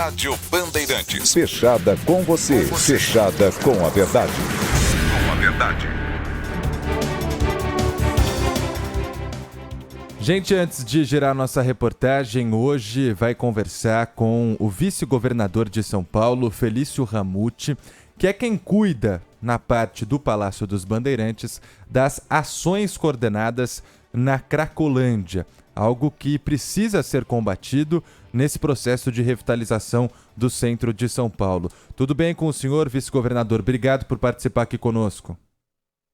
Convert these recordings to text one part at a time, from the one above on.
Rádio Bandeirantes. Fechada com você. Fechada com a verdade. Com a verdade. Gente, antes de girar nossa reportagem, hoje vai conversar com o vice-governador de São Paulo, Felício Ramute, que é quem cuida, na parte do Palácio dos Bandeirantes, das ações coordenadas na Cracolândia, algo que precisa ser combatido nesse processo de revitalização do centro de São Paulo. Tudo bem com o senhor, vice-governador? Obrigado por participar aqui conosco.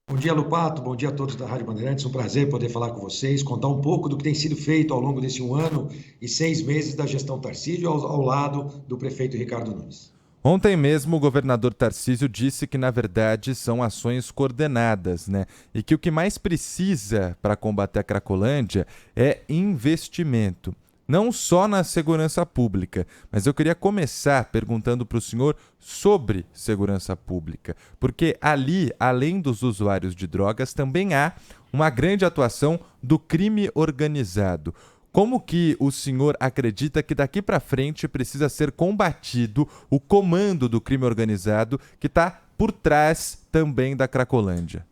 Bom dia, Lupato. Bom dia a todos da Rádio Bandeirantes. Um prazer poder falar com vocês, contar um pouco do que tem sido feito ao longo desse 1 ano e 6 meses da gestão Tarcísio ao lado do prefeito Ricardo Nunes. Ontem mesmo o governador Tarcísio disse que, na verdade, são ações coordenadas, né? E que o que mais precisa para combater a Cracolândia é investimento. Não só na segurança pública, mas eu queria começar perguntando para o senhor sobre segurança pública, porque ali, além dos usuários de drogas, também há uma grande atuação do crime organizado. Como que o senhor acredita que daqui para frente precisa ser combatido o comando do crime organizado que está por trás também da Cracolândia?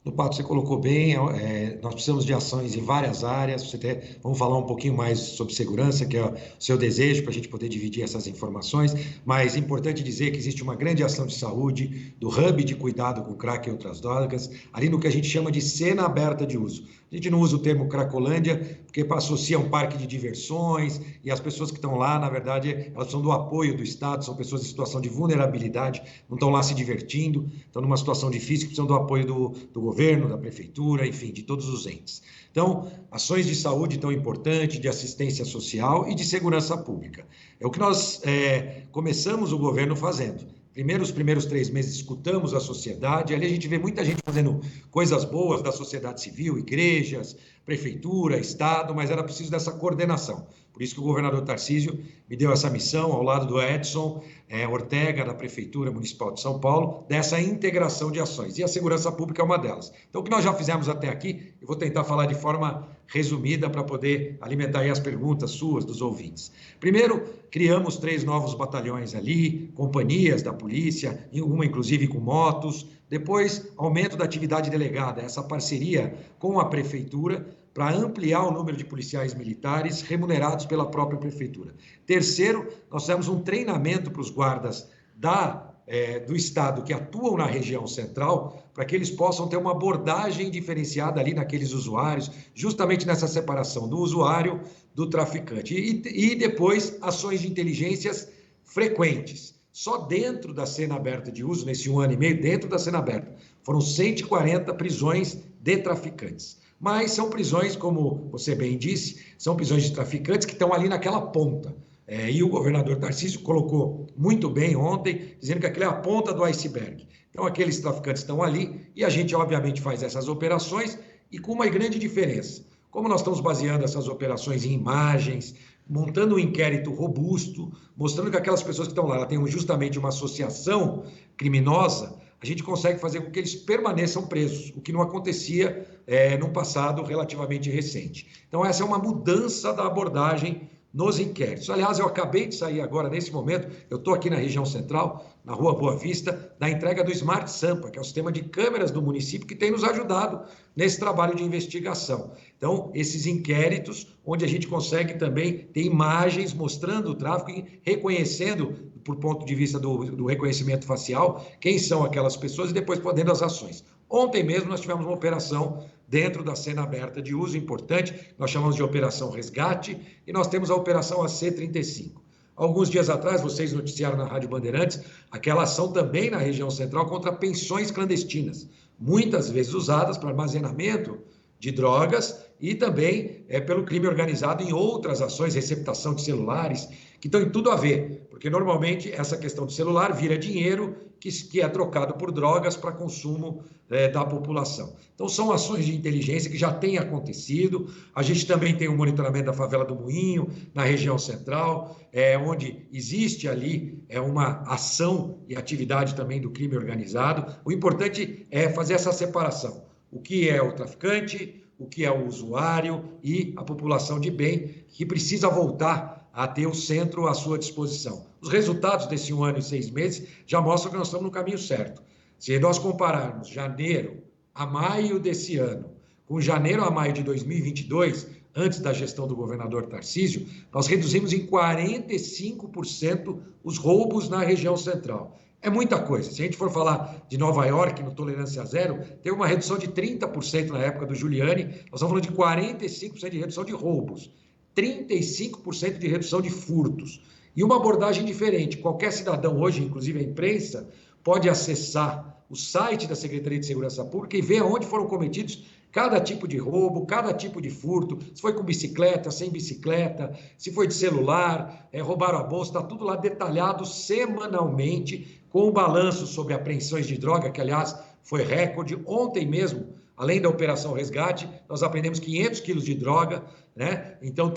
Lupato, você colocou bem, nós precisamos de ações em várias áreas. Vamos falar um pouquinho mais sobre segurança, que é o seu desejo, para a gente poder dividir essas informações, mas é importante dizer que existe uma grande ação de saúde, do hub de cuidado com crack e outras drogas, ali no que a gente chama de cena aberta de uso. A gente não usa o termo Cracolândia, porque associa a um parque de diversões, e as pessoas que estão lá, na verdade, elas são do apoio do Estado, são pessoas em situação de vulnerabilidade, não estão lá se divertindo, estão numa situação difícil, que precisam do apoio do governo, da prefeitura, enfim, de todos os entes. Então, ações de saúde tão importantes, de assistência social e de segurança pública. É o que nós começamos o governo fazendo. Os primeiros 3 meses escutamos a sociedade, ali a gente vê muita gente fazendo coisas boas da sociedade civil, igrejas, prefeitura, Estado, mas era preciso dessa coordenação. Por isso que o governador Tarcísio me deu essa missão, ao lado do Edson Ortega, da Prefeitura Municipal de São Paulo, dessa integração de ações. E a segurança pública é uma delas. Então, o que nós já fizemos até aqui, eu vou tentar falar de forma resumida para poder alimentar aí as perguntas suas, dos ouvintes. Primeiro, criamos 3 novos batalhões ali, companhias da polícia, uma inclusive com motos. Depois, aumento da atividade delegada, essa parceria com a Prefeitura, para ampliar o número de policiais militares remunerados pela própria Prefeitura. Terceiro, nós fizemos um treinamento para os guardas do Estado que atuam na região central, para que eles possam ter uma abordagem diferenciada ali naqueles usuários, justamente nessa separação do usuário do traficante. E depois, ações de inteligências frequentes. Só dentro da cena aberta de uso, nesse 1 ano e meio, dentro da cena aberta, foram 140 prisões de traficantes. Mas são prisões, como você bem disse, são prisões de traficantes que estão ali naquela ponta. E o governador Tarcísio colocou muito bem ontem, dizendo que aquilo é a ponta do iceberg. Então, aqueles traficantes estão ali e a gente, obviamente, faz essas operações e com uma grande diferença. Como nós estamos baseando essas operações em imagens, montando um inquérito robusto, mostrando que aquelas pessoas que estão lá, elas têm justamente uma associação criminosa, a gente consegue fazer com que eles permaneçam presos, o que não acontecia num passado relativamente recente. Então, essa é uma mudança da abordagem nos inquéritos. Aliás, eu acabei de sair agora, nesse momento, eu estou aqui na região central, na Rua Boa Vista, da entrega do Smart Sampa, que é o sistema de câmeras do município que tem nos ajudado nesse trabalho de investigação. Então, esses inquéritos, onde a gente consegue também ter imagens mostrando o tráfico e reconhecendo, por ponto de vista do reconhecimento facial, quem são aquelas pessoas e depois podendo as ações. Ontem mesmo nós tivemos uma operação dentro da cena aberta de uso importante, nós chamamos de Operação Resgate, e nós temos a Operação AC-35. Alguns dias atrás, vocês noticiaram na Rádio Bandeirantes, aquela ação também na região central contra pensões clandestinas, muitas vezes usadas para armazenamento de drogas e também pelo crime organizado em outras ações, receptação de celulares, que estão em tudo a ver, porque normalmente essa questão do celular vira dinheiro que é trocado por drogas para consumo da população. Então, são ações de inteligência que já têm acontecido. A gente também tem o monitoramento da favela do Moinho, na região central, onde existe ali uma ação e atividade também do crime organizado. O importante é fazer essa separação. O que é o traficante, o que é o usuário e a população de bem, que precisa voltar a ter o centro à sua disposição. Os resultados desse 1 ano e 6 meses já mostram que nós estamos no caminho certo. Se nós compararmos janeiro a maio desse ano com janeiro a maio de 2022, antes da gestão do governador Tarcísio, nós reduzimos em 45% os roubos na região central. É muita coisa. Se a gente for falar de Nova York, no Tolerância Zero, teve uma redução de 30% na época do Giuliani, nós estamos falando de 45% de redução de roubos, 35% de redução de furtos. E uma abordagem diferente. Qualquer cidadão hoje, inclusive a imprensa, pode acessar o site da Secretaria de Segurança Pública e ver onde foram cometidos cada tipo de roubo, cada tipo de furto, se foi com bicicleta, sem bicicleta, se foi de celular, roubaram a bolsa, está tudo lá detalhado semanalmente, com o balanço sobre apreensões de droga, que aliás foi recorde. Ontem mesmo, além da Operação Resgate, nós apreendemos 500 quilos de droga, né? Então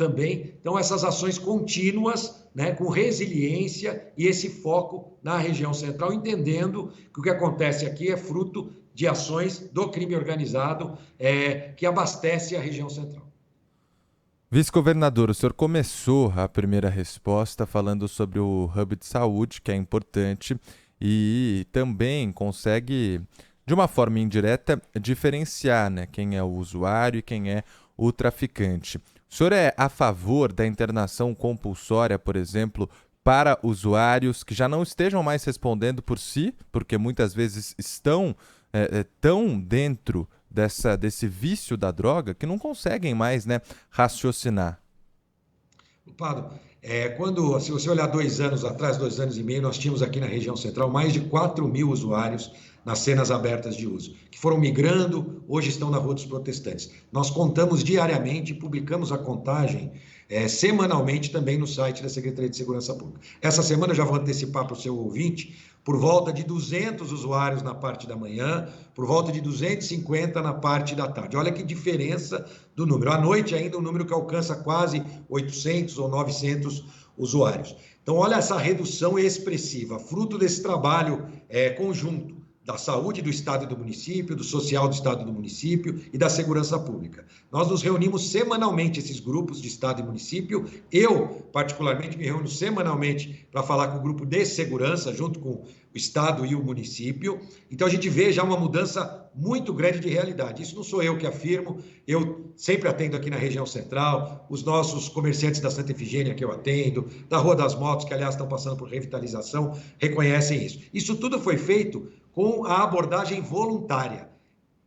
essas ações contínuas, né, com resiliência e esse foco na região central, entendendo que o que acontece aqui é fruto de ações do crime organizado que abastece a região central. Vice-governador, o senhor começou a primeira resposta falando sobre o hub de saúde, que é importante, e também consegue, de uma forma indireta, diferenciar, né, quem é o usuário e quem é o traficante. O senhor é a favor da internação compulsória, por exemplo, para usuários que já não estejam mais respondendo por si, porque muitas vezes estão tão dentro desse vício da droga que não conseguem mais, né, raciocinar? Pado, se você olhar 2 anos atrás, 2 anos e meio, nós tínhamos aqui na região central mais de 4.000 usuários nas cenas abertas de uso, que foram migrando, hoje estão na Rua dos Protestantes. Nós contamos diariamente, publicamos a contagem semanalmente também no site da Secretaria de Segurança Pública. Essa semana, eu já vou antecipar para o seu ouvinte, por volta de 200 usuários na parte da manhã, por volta de 250 na parte da tarde. Olha que diferença do número. À noite ainda um número que alcança quase 800 ou 900 usuários. Então olha essa redução expressiva, fruto desse trabalho conjunto da saúde do Estado e do município, do social do Estado e do município e da segurança pública. Nós nos reunimos semanalmente, esses grupos de Estado e município. Eu, particularmente, me reúno semanalmente para falar com o grupo de segurança, junto com o Estado e o município. Então, a gente vê já uma mudança muito grande de realidade. Isso não sou eu que afirmo, eu sempre atendo aqui na região central, os nossos comerciantes da Santa Efigênia que eu atendo, da Rua das Motos, que, aliás, estão passando por revitalização, reconhecem isso. Isso tudo foi feito com a abordagem voluntária.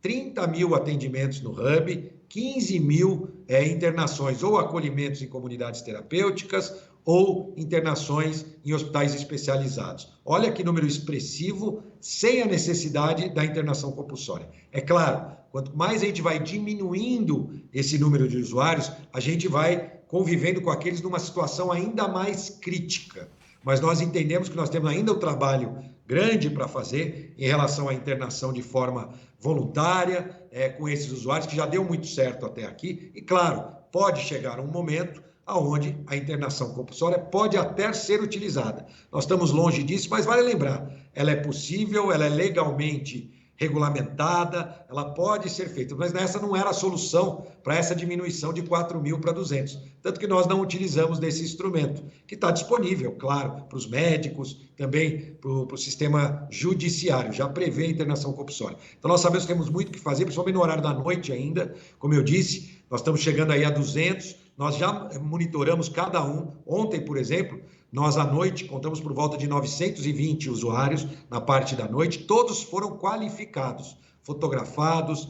30.000 atendimentos no Hub, 15.000 internações ou acolhimentos em comunidades terapêuticas ou internações em hospitais especializados. Olha que número expressivo, sem a necessidade da internação compulsória. É claro, quanto mais a gente vai diminuindo esse número de usuários, a gente vai convivendo com aqueles numa situação ainda mais crítica. Mas nós entendemos que nós temos ainda o trabalho grande para fazer em relação à internação de forma voluntária, com esses usuários, que já deu muito certo até aqui. E, claro, pode chegar um momento onde a internação compulsória pode até ser utilizada. Nós estamos longe disso, mas vale lembrar, ela é possível, ela é legalmente regulamentada, ela pode ser feita, mas essa não era a solução para essa diminuição de 4.000 para 200. Tanto que nós não utilizamos desse instrumento, que está disponível, claro, para os médicos, também para o sistema judiciário, já prevê a internação compulsória. Então nós sabemos que temos muito o que fazer, principalmente no horário da noite ainda, como eu disse, nós estamos chegando aí a 200, nós já monitoramos cada um. Ontem, por exemplo, nós à noite contamos por volta de 920 usuários na parte da noite, todos foram qualificados, fotografados,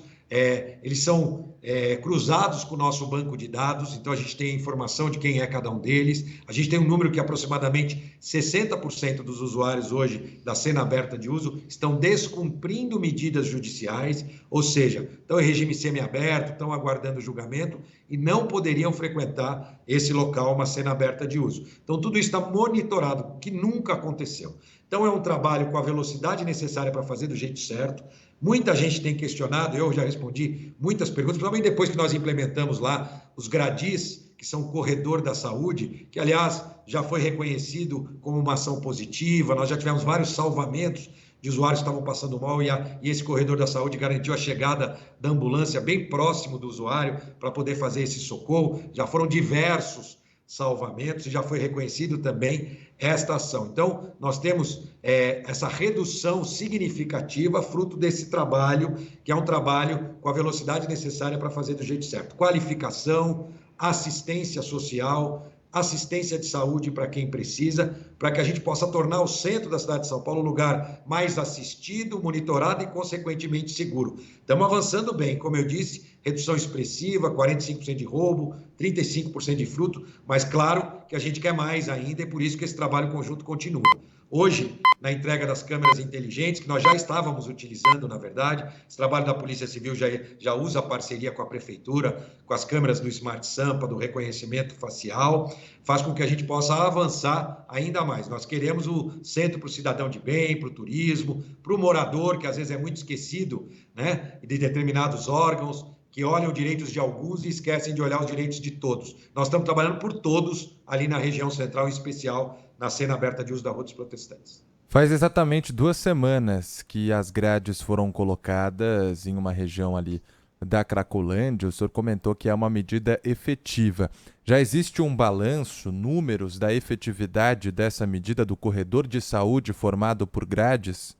eles são cruzados com o nosso banco de dados, então a gente tem informação de quem é cada um deles. A gente tem um número que aproximadamente 60% dos usuários hoje da cena aberta de uso estão descumprindo medidas judiciais, ou seja, estão em regime semiaberto, estão aguardando julgamento e não poderiam frequentar esse local, uma cena aberta de uso. Então tudo isso está monitorado, que nunca aconteceu. Então é um trabalho com a velocidade necessária para fazer do jeito certo. Muita gente tem questionado, eu já respondi muitas perguntas, principalmente depois que nós implementamos lá os gradis, que são o corredor da saúde, que, aliás, já foi reconhecido como uma ação positiva. Nós já tivemos vários salvamentos de usuários que estavam passando mal e esse corredor da saúde garantiu a chegada da ambulância bem próximo do usuário para poder fazer esse socorro. Já foram diversos salvamentos, e já foi reconhecido também esta ação. Então, nós temos essa redução significativa fruto desse trabalho, que é um trabalho com a velocidade necessária para fazer do jeito certo. Qualificação, assistência social, assistência de saúde para quem precisa, para que a gente possa tornar o centro da cidade de São Paulo um lugar mais assistido, monitorado e, consequentemente, seguro. Estamos avançando bem, como eu disse, redução expressiva, 45% de roubo, 35% de furto, mas claro que a gente quer mais ainda e por isso que esse trabalho conjunto continua. Hoje, na entrega das câmeras inteligentes, que nós já estávamos utilizando, na verdade, esse trabalho da Polícia Civil já usa a parceria com a Prefeitura, com as câmeras do Smart Sampa, do reconhecimento facial, faz com que a gente possa avançar ainda mais. Nós queremos o centro para o cidadão de bem, para o turismo, para o morador, que às vezes é muito esquecido, né, de determinados órgãos, que olham os direitos de alguns e esquecem de olhar os direitos de todos. Nós estamos trabalhando por todos ali na região central, em especial na cena aberta de uso da Rua dos Protestantes. Faz exatamente 2 semanas que as grades foram colocadas em uma região ali da Cracolândia. O senhor comentou que é uma medida efetiva. Já existe um balanço, números da efetividade dessa medida do corredor de saúde formado por grades?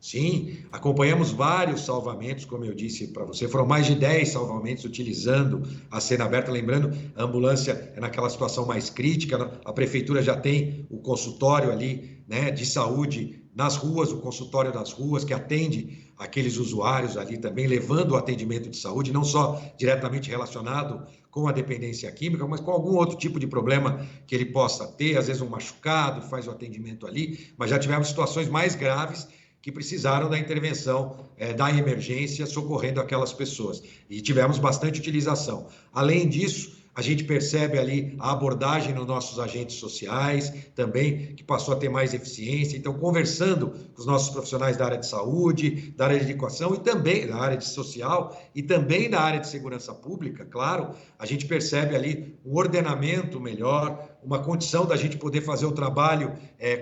Sim, acompanhamos vários salvamentos, como eu disse para você, foram mais de 10 salvamentos utilizando a cena aberta, lembrando, a ambulância é naquela situação mais crítica, a prefeitura já tem o consultório ali, né, de saúde nas ruas, o consultório das ruas, que atende aqueles usuários ali também, levando o atendimento de saúde, não só diretamente relacionado com a dependência química, mas com algum outro tipo de problema que ele possa ter, às vezes um machucado, faz o atendimento ali, mas já tivemos situações mais graves que precisaram da intervenção da emergência, socorrendo aquelas pessoas. E tivemos bastante utilização. Além disso, a gente percebe ali a abordagem nos nossos agentes sociais, também, que passou a ter mais eficiência. Então, conversando com os nossos profissionais da área de saúde, da área de educação e também da área de social e também da área de segurança pública, claro, a gente percebe ali um ordenamento melhor, uma condição da gente poder fazer o trabalho,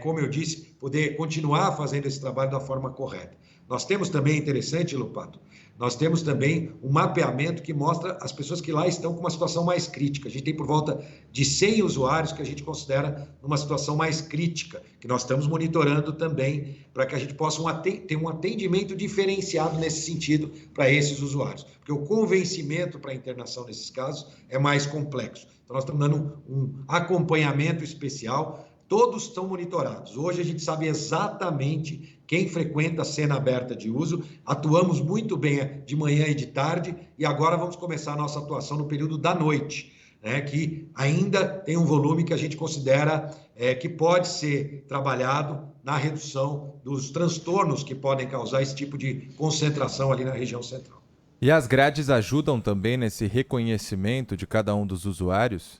como eu disse, poder continuar fazendo esse trabalho da forma correta. Nós temos também, interessante, Lopato, nós temos também um mapeamento que mostra as pessoas que lá estão com uma situação mais crítica. A gente tem por volta de 100 usuários que a gente considera numa situação mais crítica, que nós estamos monitorando também para que a gente possa ter um atendimento diferenciado nesse sentido para esses usuários. Porque o convencimento para a internação nesses casos é mais complexo. Então, nós estamos dando um acompanhamento especial. Todos estão monitorados. Hoje a gente sabe exatamente quem frequenta a cena aberta de uso. Atuamos muito bem de manhã e de tarde e agora vamos começar a nossa atuação no período da noite, né, que ainda tem um volume que a gente considera que pode ser trabalhado na redução dos transtornos que podem causar esse tipo de concentração ali na região central. E as grades ajudam também nesse reconhecimento de cada um dos usuários?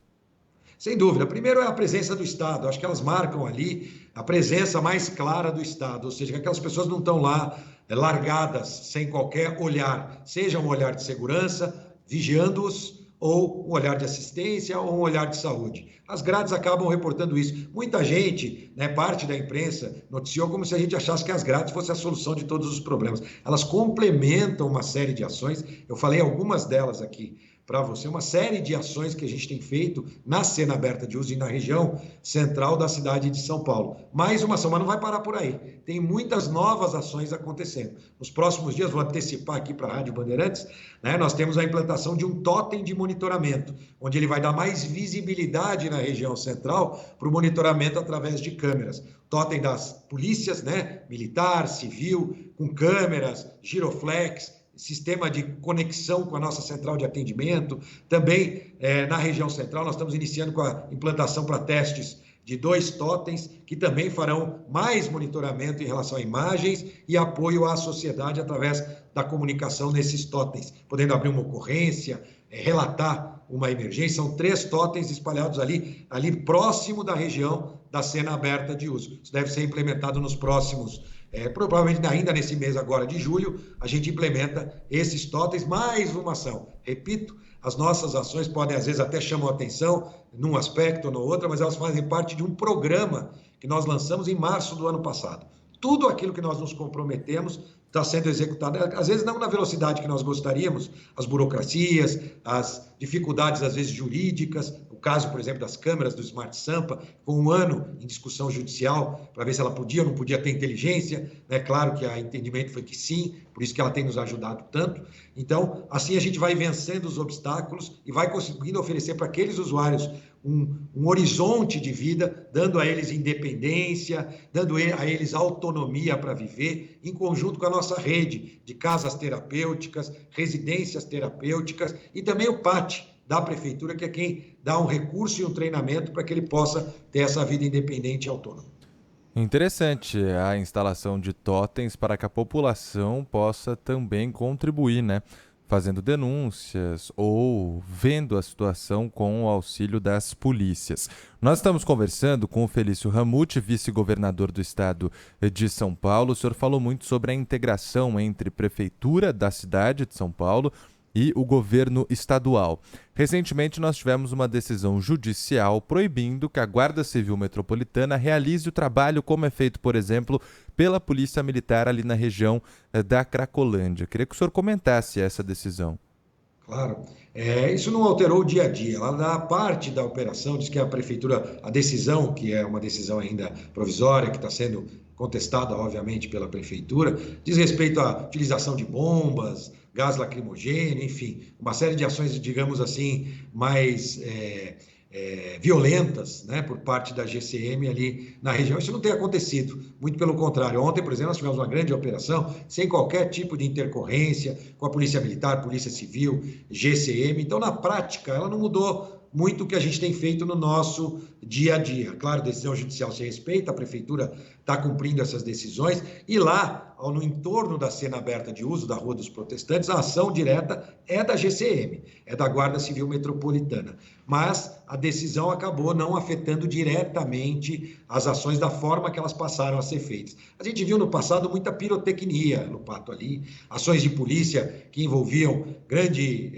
Sem dúvida. Primeiro é a presença do Estado. Acho que elas marcam ali a presença mais clara do Estado, ou seja, que aquelas pessoas não estão lá largadas, sem qualquer olhar, seja um olhar de segurança, vigiando-os, ou um olhar de assistência, ou um olhar de saúde. As grades acabam reportando isso. Muita gente, né, parte da imprensa, noticiou como se a gente achasse que as grades fossem a solução de todos os problemas. Elas complementam uma série de ações, eu falei algumas delas aqui para você, uma série de ações que a gente tem feito na cena aberta de uso e na região central da cidade de São Paulo. Mais uma ação, mas não vai parar por aí. Tem muitas novas ações acontecendo. Nos próximos dias, vou antecipar aqui para a Rádio Bandeirantes, né, nós temos a implantação de um totem de monitoramento, onde ele vai dar mais visibilidade na região central para o monitoramento através de câmeras. Totem das polícias, né, militar, civil, com câmeras, giroflex, sistema de conexão com a nossa central de atendimento. Também na região central nós estamos iniciando com a implantação para testes de 2 totens, que também farão mais monitoramento em relação a imagens e apoio à sociedade através da comunicação nesses totens, podendo abrir uma ocorrência, relatar uma emergência. São 3 totens espalhados ali próximo da região da cena aberta de uso. Isso deve ser implementado nos próximos provavelmente ainda nesse mês agora de julho, a gente implementa esses totens, mais uma ação. Repito, as nossas ações podem às vezes até chamar a atenção num aspecto ou no outro, mas elas fazem parte de um programa que nós lançamos em março do ano passado. Tudo aquilo que nós nos comprometemos está sendo executado, às vezes não na velocidade que nós gostaríamos, as burocracias, as dificuldades às vezes jurídicas, o caso, por exemplo, das câmeras do Smart Sampa, com um ano em discussão judicial para ver se ela podia ou não podia ter inteligência, né? Claro que o entendimento foi que sim, por isso que ela tem nos ajudado tanto. Então, assim a gente vai vencendo os obstáculos e vai conseguindo oferecer para aqueles usuários um horizonte de vida, dando a eles independência, dando a eles autonomia para viver, em conjunto com a nossa rede de casas terapêuticas, residências terapêuticas e também o PAT da Prefeitura, que é quem dá um recurso e um treinamento para que ele possa ter essa vida independente e autônoma. Interessante a instalação de totens para que a população possa também contribuir, né? Fazendo denúncias ou vendo a situação com o auxílio das polícias. Nós estamos conversando com o Felício Ramute, vice-governador do estado de São Paulo. O senhor falou muito sobre a integração entre prefeitura da cidade de São Paulo e o governo estadual. Recentemente, nós tivemos uma decisão judicial proibindo que a Guarda Civil Metropolitana realize o trabalho como é feito, por exemplo, pela Polícia Militar ali na região da Cracolândia. Queria que o senhor comentasse essa decisão. Claro. Isso não alterou o dia a dia. Lá na parte da operação, diz que a prefeitura, a decisão, que é uma decisão ainda provisória, que está sendo contestada, obviamente, pela prefeitura, diz respeito à utilização de bombas, gás lacrimogêneo, enfim, uma série de ações, digamos assim, mais violentas, né, por parte da GCM ali na região. Isso não tem acontecido, muito pelo contrário. Ontem, por exemplo, nós tivemos uma grande operação sem qualquer tipo de intercorrência com a Polícia Militar, Polícia Civil, GCM. Então, na prática, ela não mudou muito o que a gente tem feito no nosso dia a dia. Claro, decisão judicial se respeita, a prefeitura está cumprindo essas decisões, e lá, no entorno da cena aberta de uso da Rua dos Protestantes, a ação direta é da GCM, é da Guarda Civil Metropolitana. Mas a decisão acabou não afetando diretamente as ações da forma que elas passaram a ser feitas. A gente viu no passado muita pirotecnia no Pato ali, ações de polícia que envolviam grandes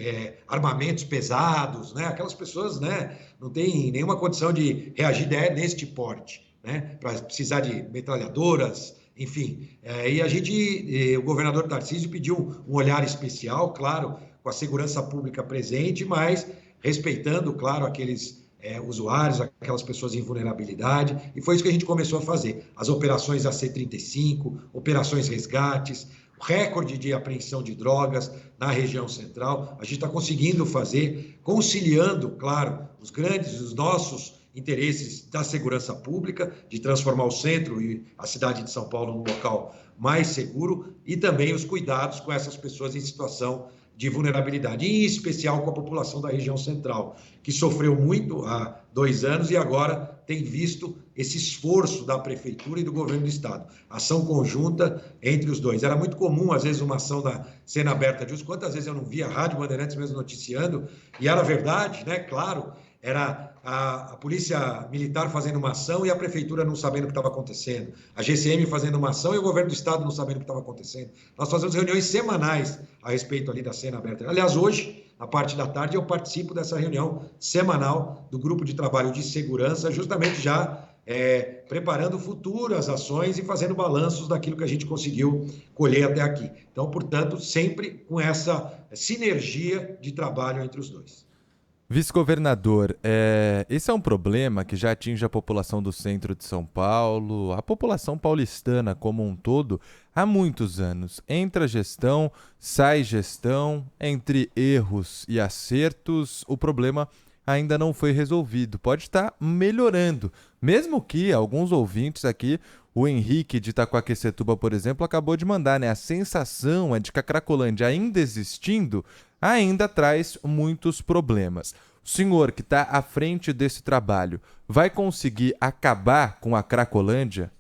armamentos pesados, né? Aquelas pessoas, né, não têm nenhuma condição de reagir neste porte, né? Para precisar de metralhadoras, enfim. E o governador Tarcísio pediu um olhar especial, claro, com a segurança pública presente, mas respeitando, claro, aqueles usuários, aquelas pessoas em vulnerabilidade, e foi isso que a gente começou a fazer. As operações AC-35, operações resgates, recorde de apreensão de drogas na região central, a gente está conseguindo fazer, conciliando, claro, os nossos interesses da segurança pública, de transformar o centro e a cidade de São Paulo num local mais seguro, e também os cuidados com essas pessoas em situação de vulnerabilidade, em especial com a população da região central, que sofreu muito há 2 anos e agora tem visto esse esforço da prefeitura e do governo do estado, ação conjunta entre os dois. Era muito comum, às vezes, uma ação da cena aberta de uso. Quantas vezes eu não via a Rádio Bandeirantes mesmo noticiando, e era verdade, né? Claro, era a Polícia Militar fazendo uma ação e a Prefeitura não sabendo o que estava acontecendo. A GCM fazendo uma ação e o Governo do Estado não sabendo o que estava acontecendo. Nós fazemos reuniões semanais a respeito ali da cena aberta. Aliás, hoje, na parte da tarde, eu participo dessa reunião semanal do Grupo de Trabalho de Segurança, justamente já preparando futuras ações e fazendo balanços daquilo que a gente conseguiu colher até aqui. Então, portanto, sempre com essa sinergia de trabalho entre os dois. Vice-governador, esse é um problema que já atinge a população do centro de São Paulo, a população paulistana como um todo, há muitos anos. Entra gestão, sai gestão, entre erros e acertos, o problema ainda não foi resolvido. Pode estar melhorando, mesmo que alguns ouvintes aqui, o Henrique de Itaquaquecetuba, por exemplo, acabou de mandar, né? A sensação é de que a Cracolândia, ainda existindo, ainda traz muitos problemas. O senhor que está à frente desse trabalho vai conseguir acabar com a Cracolândia?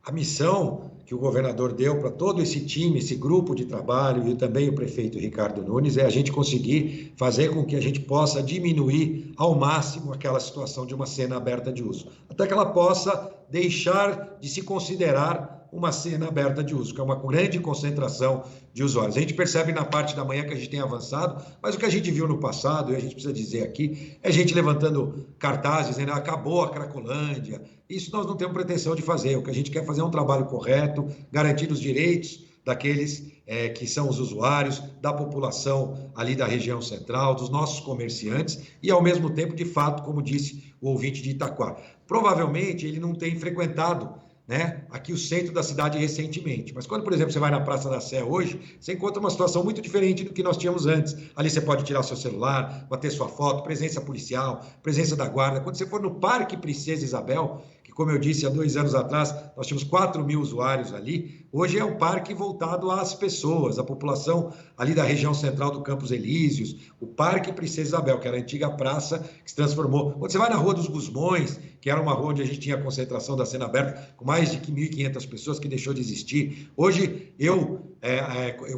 A missão que o governador deu para todo esse time, esse grupo de trabalho e também o prefeito Ricardo Nunes é a gente conseguir fazer com que a gente possa diminuir ao máximo aquela situação de uma cena aberta de uso, até que ela possa deixar de se considerar uma cena aberta de uso, que é uma grande concentração de usuários. A gente percebe na parte da manhã que a gente tem avançado, mas o que a gente viu no passado, e a gente precisa dizer aqui, é gente levantando cartazes, dizendo acabou a Cracolândia. Isso nós não temos pretensão de fazer. O que a gente quer fazer é um trabalho correto, garantir os direitos daqueles que são os usuários, da população ali da região central, dos nossos comerciantes e, ao mesmo tempo, de fato, como disse o ouvinte de Itaquá, provavelmente ele não tem frequentado, né, aqui o centro da cidade recentemente. Mas quando, por exemplo, você vai na Praça da Sé hoje, você encontra uma situação muito diferente do que nós tínhamos antes. Ali você pode tirar seu celular, bater sua foto, presença policial, presença da guarda. Quando você for no Parque Princesa Isabel, que, como eu disse, há 2 anos atrás, nós tínhamos 4.000 usuários ali, hoje é um parque voltado às pessoas, à população ali da região central do Campos Elíseos, o Parque Princesa Isabel, que era a antiga praça que se transformou. Quando você vai na Rua dos Gusmões, que era uma rua onde a gente tinha a concentração da cena aberta, com mais de 1.500 pessoas, que deixou de existir. Hoje, eu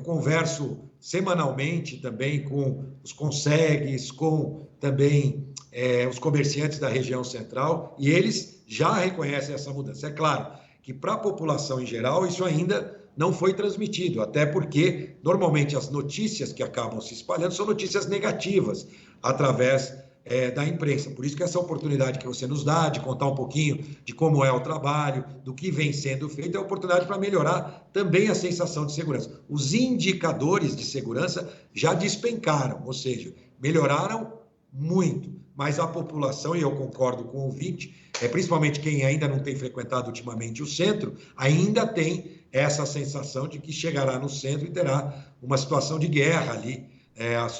converso semanalmente também com os consegues, com também os comerciantes da região central, e eles já reconhecem essa mudança. É claro que para a população em geral isso ainda não foi transmitido, até porque normalmente as notícias que acabam se espalhando são notícias negativas através da imprensa. Por isso que essa oportunidade que você nos dá de contar um pouquinho de como é o trabalho, do que vem sendo feito, é a oportunidade para melhorar também a sensação de segurança. Os indicadores de segurança já despencaram, ou seja, melhoraram muito, mas a população, e eu concordo com o ouvinte, principalmente quem ainda não tem frequentado ultimamente o centro, ainda tem essa sensação de que chegará no centro e terá uma situação de guerra ali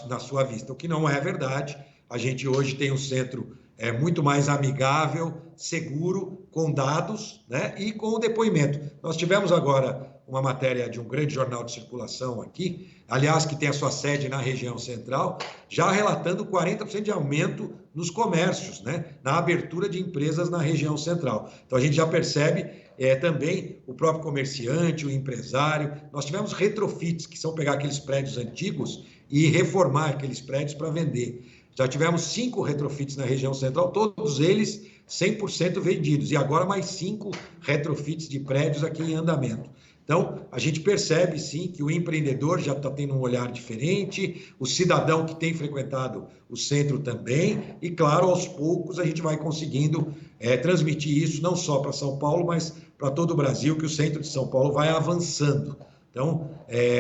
na sua vista, o que não é verdade. A gente hoje tem um centro muito mais amigável, seguro, com dados, né, e com o depoimento. Nós tivemos agora uma matéria de um grande jornal de circulação aqui, aliás, que tem a sua sede na região central, já relatando 40% de aumento nos comércios, né, na abertura de empresas na região central. Então, a gente já percebe também o próprio comerciante, o empresário. Nós tivemos retrofits, que são pegar aqueles prédios antigos e reformar aqueles prédios para vender. Já tivemos 5 retrofits na região central, todos eles 100% vendidos. E agora mais 5 retrofits de prédios aqui em andamento. Então, a gente percebe, sim, que o empreendedor já está tendo um olhar diferente, o cidadão que tem frequentado o centro também, e, claro, aos poucos a gente vai conseguindo transmitir isso não só para São Paulo, mas para todo o Brasil, que o centro de São Paulo vai avançando. Então,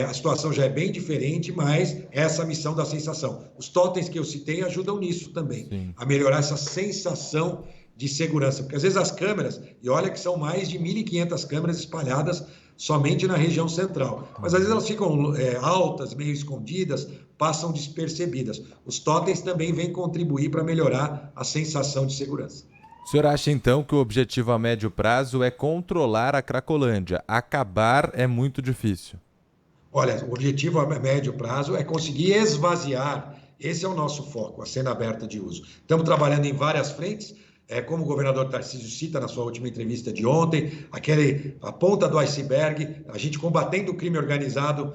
a situação já é bem diferente, mas essa missão da sensação. Os totens que eu citei ajudam nisso também, sim, a melhorar essa sensação de segurança. Porque às vezes as câmeras, e olha que são mais de 1.500 câmeras espalhadas somente na região central, mas às vezes elas ficam altas, meio escondidas, passam despercebidas. Os totens também vêm contribuir para melhorar a sensação de segurança. O senhor acha, então, que o objetivo a médio prazo é controlar a Cracolândia? Acabar é muito difícil. Olha, o objetivo a médio prazo é conseguir esvaziar. Esse é o nosso foco, a cena aberta de uso. Estamos trabalhando em várias frentes, como o governador Tarcísio cita na sua última entrevista de ontem, a ponta do iceberg, a gente combatendo o crime organizado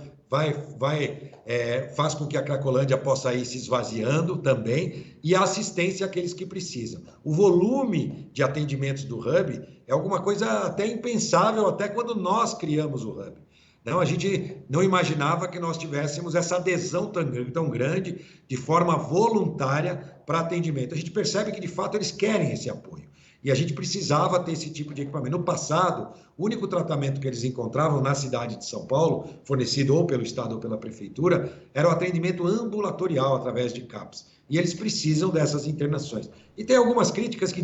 faz com que a Cracolândia possa ir se esvaziando também, e a assistência àqueles que precisam. O volume de atendimentos do Hub é alguma coisa até impensável, até quando nós criamos o Hub. Não, a gente não imaginava que nós tivéssemos essa adesão tão grande, de forma voluntária, para atendimento. A gente percebe que, de fato, eles querem esse apoio. E a gente precisava ter esse tipo de equipamento. No passado, o único tratamento que eles encontravam na cidade de São Paulo, fornecido ou pelo Estado ou pela Prefeitura, era o atendimento ambulatorial através de CAPS. E eles precisam dessas internações. E tem algumas críticas que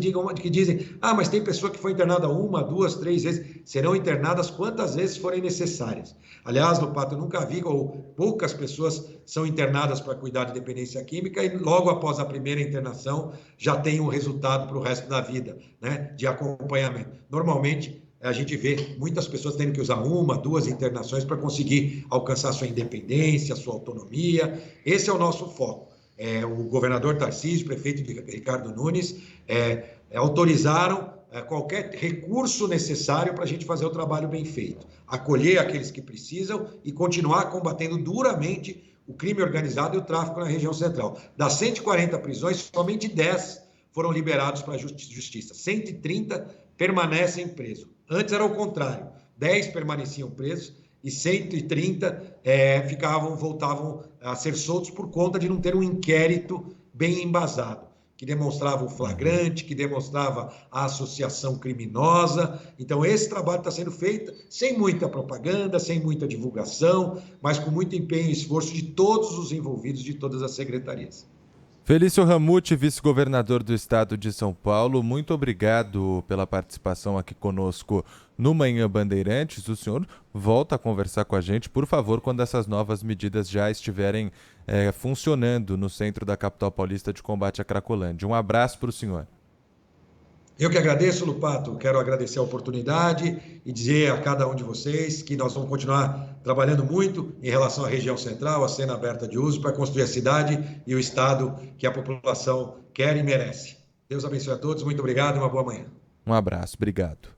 dizem, mas tem pessoa que foi internada 1, 2, 3 vezes. Serão internadas quantas vezes forem necessárias. Aliás, no Pato, eu nunca vi, ou poucas pessoas são internadas para cuidar de dependência química e logo após a primeira internação já tem um resultado para o resto da vida, né, de acompanhamento. Normalmente, a gente vê muitas pessoas tendo que usar 1, 2 internações para conseguir alcançar sua independência, sua autonomia. Esse é o nosso foco. O governador Tarcísio, prefeito Ricardo Nunes, autorizaram qualquer recurso necessário para a gente fazer o trabalho bem feito, acolher aqueles que precisam e continuar combatendo duramente o crime organizado e o tráfico na região central. Das 140 prisões, somente 10 foram liberados para a justiça, 130 permanecem presos. Antes era o contrário, 10 permaneciam presos e 130 voltavam a ser soltos por conta de não ter um inquérito bem embasado. que demonstrava o flagrante, que demonstrava a associação criminosa. Então, esse trabalho está sendo feito sem muita propaganda, sem muita divulgação, mas com muito empenho e esforço de todos os envolvidos, de todas as secretarias. Felício Ramute, vice-governador do estado de São Paulo, muito obrigado pela participação aqui conosco no Manhã Bandeirantes. O senhor volta a conversar com a gente, por favor, quando essas novas medidas já estiverem funcionando no centro da capital paulista de combate à Cracolândia. Um abraço para o senhor. Eu que agradeço, Lupato, quero agradecer a oportunidade e dizer a cada um de vocês que nós vamos continuar trabalhando muito em relação à região central, a cena aberta de uso, para construir a cidade e o estado que a população quer e merece. Deus abençoe a todos, muito obrigado e uma boa manhã. Um abraço, obrigado.